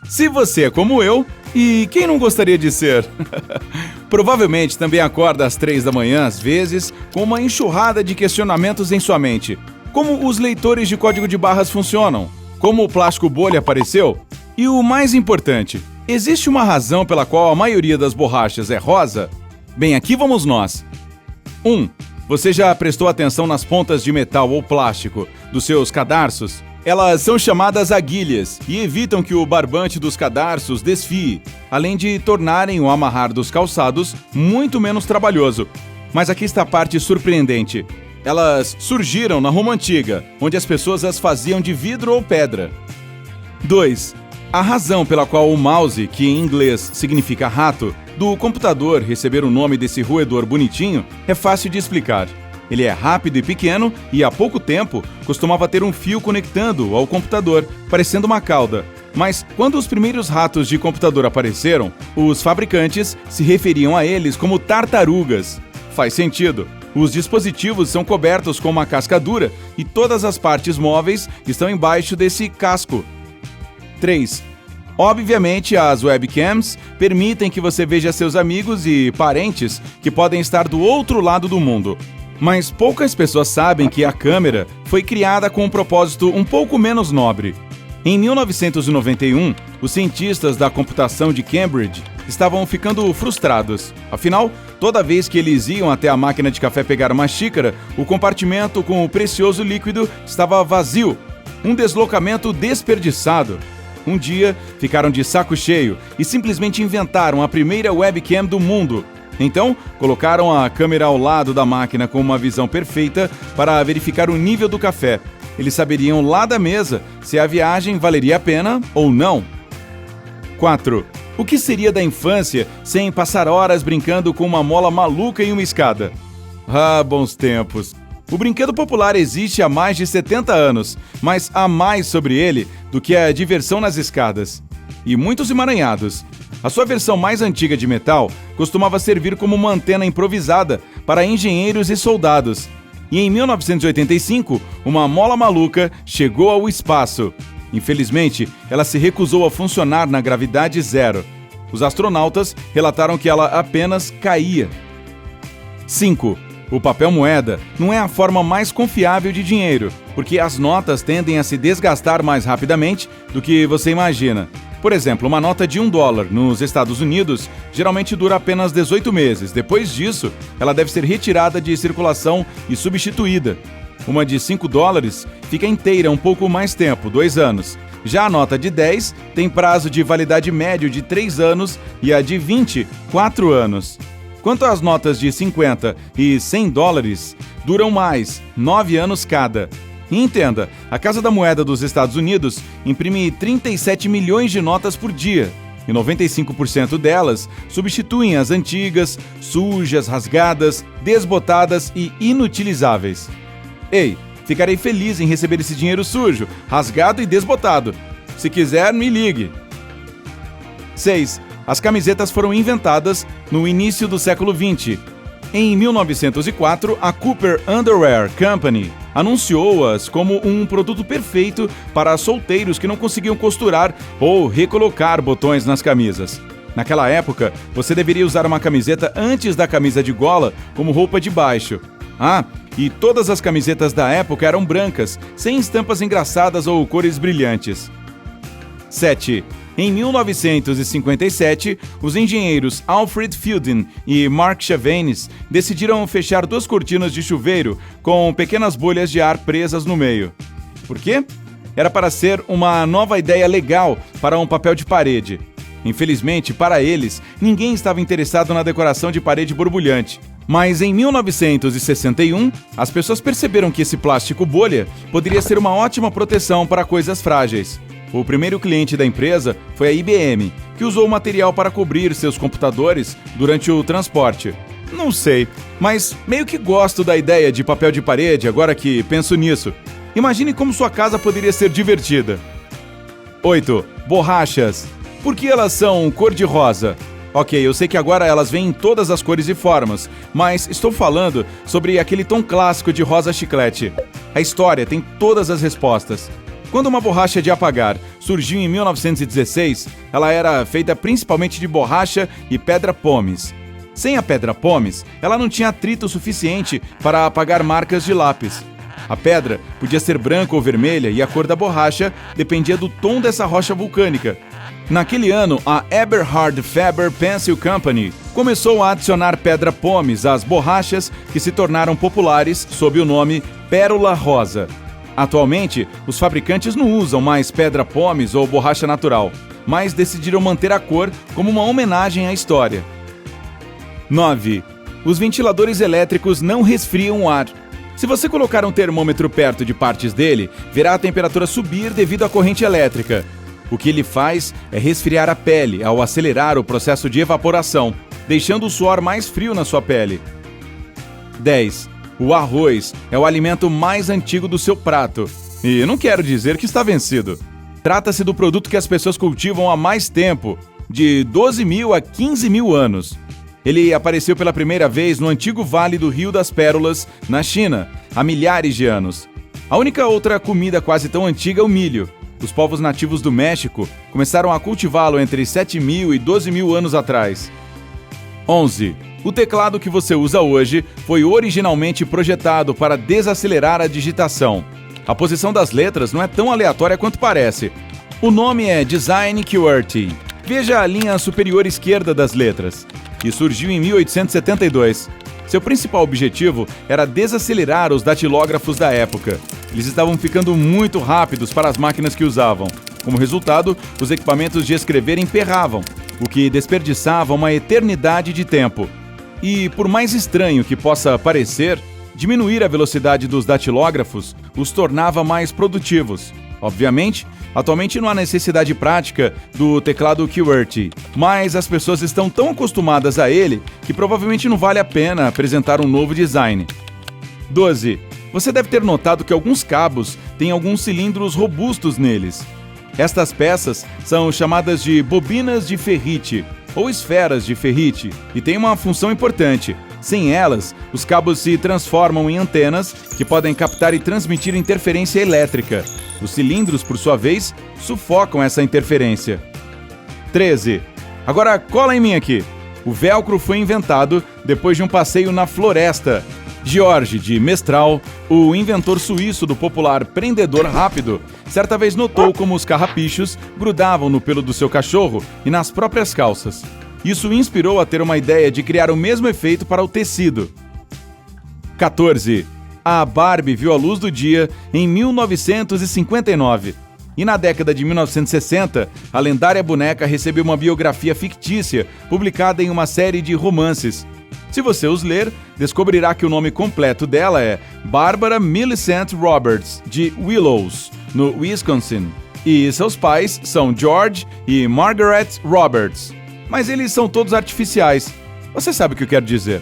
Se você é como eu, e quem não gostaria de ser? Provavelmente também acorda às 3 da manhã, às vezes, com uma enxurrada de questionamentos em sua mente. Como os leitores de código de barras funcionam? Como o plástico bolha apareceu? E o mais importante, existe uma razão pela qual a maioria das borrachas é rosa? Bem, aqui vamos nós. 1. Você já prestou atenção nas pontas de metal ou plástico dos seus cadarços? Elas são chamadas aguilhas e evitam que o barbante dos cadarços desfie, além de tornarem o amarrar dos calçados muito menos trabalhoso. Mas aqui está a parte surpreendente. Elas surgiram na Roma Antiga, onde as pessoas as faziam de vidro ou pedra. 2. A razão pela qual o mouse, que em inglês significa rato, do computador receber o nome desse roedor bonitinho é fácil de explicar. Ele é rápido e pequeno e, há pouco tempo, costumava ter um fio conectando ao computador, parecendo uma cauda. Mas, quando os primeiros ratos de computador apareceram, os fabricantes se referiam a eles como tartarugas. Faz sentido. Os dispositivos são cobertos com uma casca dura e todas as partes móveis estão embaixo desse casco. 3. Obviamente, as webcams permitem que você veja seus amigos e parentes que podem estar do outro lado do mundo. Mas poucas pessoas sabem que a câmera foi criada com um propósito um pouco menos nobre. Em 1991, os cientistas da computação de Cambridge estavam ficando frustrados. Afinal, toda vez que eles iam até a máquina de café pegar uma xícara, o compartimento com o precioso líquido estava vazio. Um deslocamento desperdiçado. Um dia, ficaram de saco cheio e simplesmente inventaram a primeira webcam do mundo. Então, colocaram a câmera ao lado da máquina com uma visão perfeita para verificar o nível do café. Eles saberiam lá da mesa se a viagem valeria a pena ou não. 4. O que seria da infância sem passar horas brincando com uma mola maluca em uma escada? Ah, bons tempos! O brinquedo popular existe há mais de 70 anos, mas há mais sobre ele do que a diversão nas escadas. E muitos emaranhados. A sua versão mais antiga de metal costumava servir como uma antena improvisada para engenheiros e soldados. E em 1985, uma mola maluca chegou ao espaço. Infelizmente, ela se recusou a funcionar na gravidade zero. Os astronautas relataram que ela apenas caía. 5. O papel moeda não é a forma mais confiável de dinheiro, porque as notas tendem a se desgastar mais rapidamente do que você imagina. Por exemplo, uma nota de $1 nos Estados Unidos geralmente dura apenas 18 meses. Depois disso, ela deve ser retirada de circulação e substituída. Uma de $5 fica inteira um pouco mais tempo, 2 anos. Já a nota de 10 tem prazo de validade médio de 3 anos e a de 20, 4 anos. Quanto às notas de 50 e $100, duram mais, 9 anos cada. E entenda, a Casa da Moeda dos Estados Unidos imprime 37 milhões de notas por dia, e 95% delas substituem as antigas, sujas, rasgadas, desbotadas e inutilizáveis. Ei, ficarei feliz em receber esse dinheiro sujo, rasgado e desbotado. Se quiser, me ligue. 6. As camisetas foram inventadas no início do século XX. Em 1904, a Cooper Underwear Company anunciou-as como um produto perfeito para solteiros que não conseguiam costurar ou recolocar botões nas camisas. Naquela época, você deveria usar uma camiseta antes da camisa de gola como roupa de baixo. Ah, e todas as camisetas da época eram brancas, sem estampas engraçadas ou cores brilhantes. 7. Em 1957, os engenheiros Alfred Fielding e Mark Chavanes decidiram fechar 2 cortinas de chuveiro com pequenas bolhas de ar presas no meio. Por quê? Era para ser uma nova ideia legal para um papel de parede. Infelizmente, para eles, ninguém estava interessado na decoração de parede borbulhante. Mas em 1961, as pessoas perceberam que esse plástico bolha poderia ser uma ótima proteção para coisas frágeis. O primeiro cliente da empresa foi a IBM, que usou o material para cobrir seus computadores durante o transporte. Não sei, mas meio que gosto da ideia de papel de parede agora que penso nisso. Imagine como sua casa poderia ser divertida. 8. Borrachas. Por que elas são cor-de-rosa? Ok, eu sei que agora elas vêm em todas as cores e formas, mas estou falando sobre aquele tom clássico de rosa chiclete. A história tem todas as respostas. Quando uma borracha de apagar surgiu em 1916, ela era feita principalmente de borracha e pedra pómez. Sem a pedra pómez, ela não tinha atrito suficiente para apagar marcas de lápis. A pedra podia ser branca ou vermelha e a cor da borracha dependia do tom dessa rocha vulcânica. Naquele ano, a Eberhard Faber Pencil Company começou a adicionar pedra pómez às borrachas que se tornaram populares sob o nome Pérola Rosa. Atualmente, os fabricantes não usam mais pedra pómez ou borracha natural, mas decidiram manter a cor como uma homenagem à história. 9. Os ventiladores elétricos não resfriam o ar. Se você colocar um termômetro perto de partes dele, verá a temperatura subir devido à corrente elétrica. O que ele faz é resfriar a pele ao acelerar o processo de evaporação, deixando o suor mais frio na sua pele. 10. O arroz é o alimento mais antigo do seu prato. E não quero dizer que está vencido. Trata-se do produto que as pessoas cultivam há mais tempo, de 12 mil a 15 mil anos. Ele apareceu pela primeira vez no antigo Vale do Rio das Pérolas, na China, há milhares de anos. A única outra comida quase tão antiga é o milho. Os povos nativos do México começaram a cultivá-lo entre 7 mil e 12 mil anos atrás. 11. O teclado que você usa hoje foi originalmente projetado para desacelerar a digitação. A posição das letras não é tão aleatória quanto parece. O nome é Design QWERTY. Veja a linha superior esquerda das letras. E surgiu em 1872. Seu principal objetivo era desacelerar os datilógrafos da época. Eles estavam ficando muito rápidos para as máquinas que usavam. Como resultado, os equipamentos de escrever emperravam, o que desperdiçava uma eternidade de tempo. E, por mais estranho que possa parecer, diminuir a velocidade dos datilógrafos os tornava mais produtivos. Obviamente, atualmente não há necessidade prática do teclado QWERTY, mas as pessoas estão tão acostumadas a ele que provavelmente não vale a pena apresentar um novo design. 12. Você deve ter notado que alguns cabos têm alguns cilindros robustos neles. Estas peças são chamadas de bobinas de ferrite ou esferas de ferrite e têm uma função importante. Sem elas, os cabos se transformam em antenas que podem captar e transmitir interferência elétrica. Os cilindros, por sua vez, sufocam essa interferência. 13. Agora cola em mim aqui. O velcro foi inventado depois de um passeio na floresta. George de Mestral, o inventor suíço do popular prendedor rápido, certa vez notou como os carrapichos grudavam no pelo do seu cachorro e nas próprias calças. Isso o inspirou a ter uma ideia de criar o mesmo efeito para o tecido. 14. A Barbie viu a luz do dia em 1959. E na década de 1960, a lendária boneca recebeu uma biografia fictícia publicada em uma série de romances. Se você os ler, descobrirá que o nome completo dela é Barbara Millicent Roberts, de Willows, no Wisconsin. E seus pais são George e Margaret Roberts. Mas eles são todos artificiais. Você sabe o que eu quero dizer.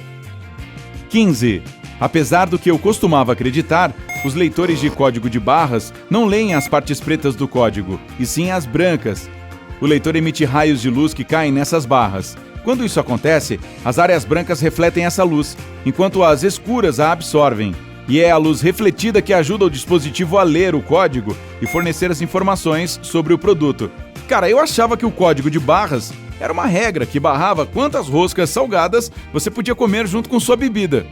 15. Apesar do que eu costumava acreditar, os leitores de código de barras não leem as partes pretas do código, e sim as brancas. O leitor emite raios de luz que caem nessas barras. Quando isso acontece, as áreas brancas refletem essa luz, enquanto as escuras a absorvem. E é a luz refletida que ajuda o dispositivo a ler o código e fornecer as informações sobre o produto. Cara, eu achava que o código de barras era uma regra que barrava quantas roscas salgadas você podia comer junto com sua bebida.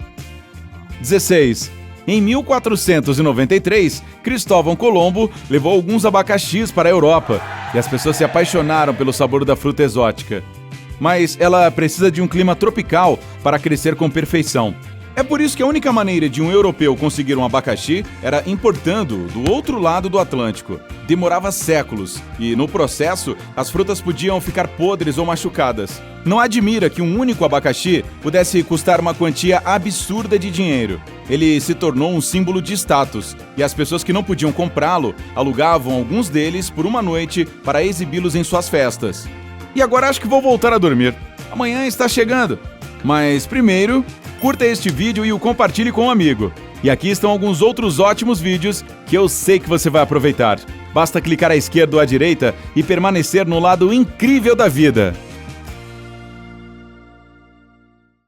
16. Em 1493, Cristóvão Colombo levou alguns abacaxis para a Europa e as pessoas se apaixonaram pelo sabor da fruta exótica. Mas ela precisa de um clima tropical para crescer com perfeição. É por isso que a única maneira de um europeu conseguir um abacaxi era importando do outro lado do Atlântico. Demorava séculos e, no processo, as frutas podiam ficar podres ou machucadas. Não admira que um único abacaxi pudesse custar uma quantia absurda de dinheiro. Ele se tornou um símbolo de status e as pessoas que não podiam comprá-lo alugavam alguns deles por uma noite para exibi-los em suas festas. E agora acho que vou voltar a dormir. Amanhã está chegando. Mas primeiro, curta este vídeo e o compartilhe com um amigo. E aqui estão alguns outros ótimos vídeos que eu sei que você vai aproveitar. Basta clicar à esquerda ou à direita e permanecer no lado incrível da vida.